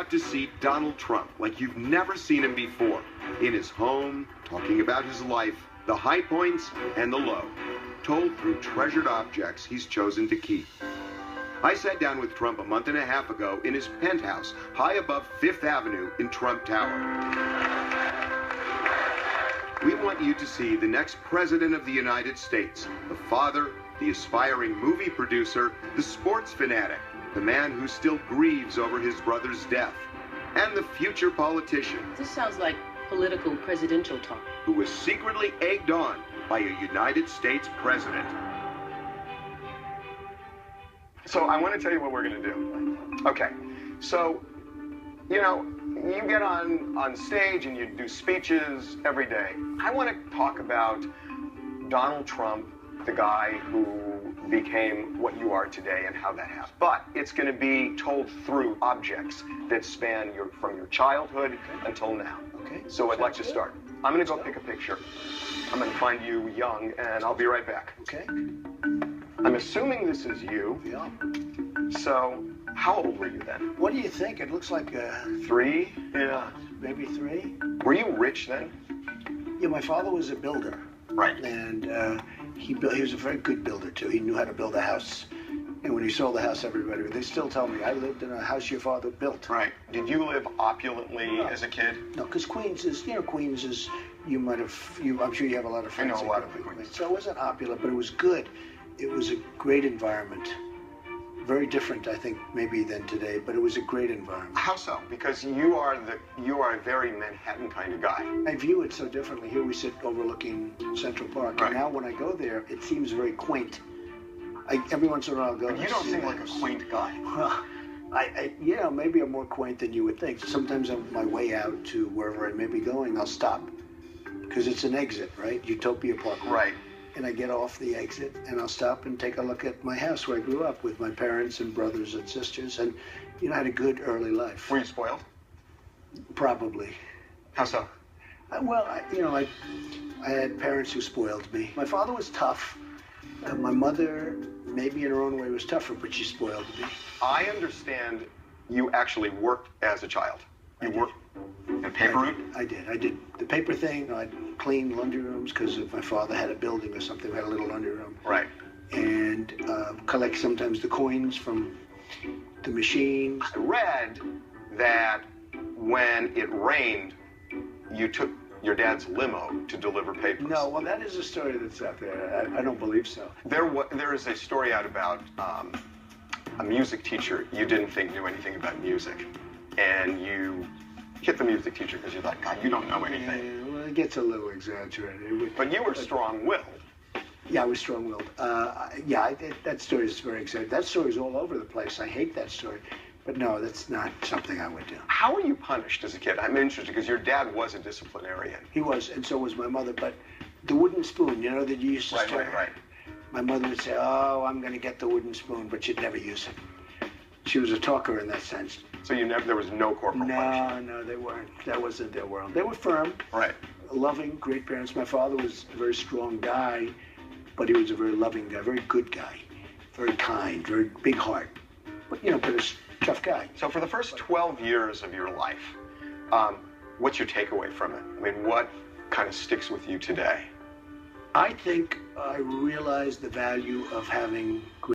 about to see Donald Trump like you've never seen him before, in his home, talking about his life, the high points and the low, told through treasured objects he's chosen to keep. I sat down with Trump a month and a half ago in his penthouse, high above Fifth Avenue in Trump Tower. We want you to see the next president of the United States, the father, the aspiring movie producer, the sports fanatic, the man who still grieves over his brother's death, and the future politician. This sounds like political presidential talk. Who was secretly egged on by a United States president. So I want to tell you what we're going to do. Okay, so, you know, you get on stage and you do speeches every day. I want to talk about Donald Trump, the guy who became what you are today and how that happened. But it's going to be told through objects that span from your childhood until now. Okay. So I'd like to start. I'm going to go pick a picture. I'm going to find you young, and I'll be right back. Okay. I'm assuming this is you. Yeah. So, how old were you then? What do you think? It looks like 3? Yeah. maybe 3. Were you rich then? Yeah, my father was a builder. Right. And he was a very good builder, too. He knew how to build a house. And when he sold the house, they still tell me, I lived in a house your father built. Right. Did you live opulently as a kid? No, because Queens is, I'm sure you have a lot of friends. I know a lot of Queens. So it wasn't opulent, but it was good. It was a great environment. Very different, I think, maybe than today, but it was a great environment. How so? Because you are a very Manhattan kind of guy. I view it so differently. Here we sit overlooking Central Park, right. And now when I go there, it seems very quaint. Every once in a while I'll go. But you don't seem like a quaint guy. Well, maybe I'm more quaint than you would think. Sometimes on my way out to wherever I may be going, I'll stop. Because it's an exit, right? Utopia Park. Right. And I get off the exit and I'll stop and take a look at my house where I grew up with my parents and brothers and sisters. And, I had a good early life. Were you spoiled? Probably. How so? I had parents who spoiled me. My father was tough. My mother, maybe in her own way, was tougher, but she spoiled me. I understand you actually worked as a child. You worked at paper route? I did. The paper thing, I'd clean laundry rooms because if my father had a building or something, we had a little laundry room. Right. And collect sometimes the coins from the machines. I read that when it rained, you took your dad's limo to deliver papers. No, well, that is a story that's out there. I don't believe so. There is a story out about a music teacher you didn't think knew anything about music, and you hit the music teacher because you thought, God, you don't know anything. Yeah, well, it gets a little exaggerated. But you were strong-willed. Yeah, I was strong-willed. That story is very exaggerated. That story is all over the place. I hate that story. But no, that's not something I would do. How were you punished as a kid? I'm interested because your dad was a disciplinarian. He was, and so was my mother. But the wooden spoon, that you used to stir. Right. My mother would say, "Oh, I'm going to get the wooden spoon," but she'd never use it. She was a talker in that sense. So there was no corporal punishment? No, they weren't. That wasn't their world. They were firm. Right. Loving, great parents. My father was a very strong guy, but he was a very loving guy, very good guy, very kind, very big heart. But a tough guy. So for the first 12 years of your life, what's your takeaway from it? I mean, what kind of sticks with you today? I think I realized the value of having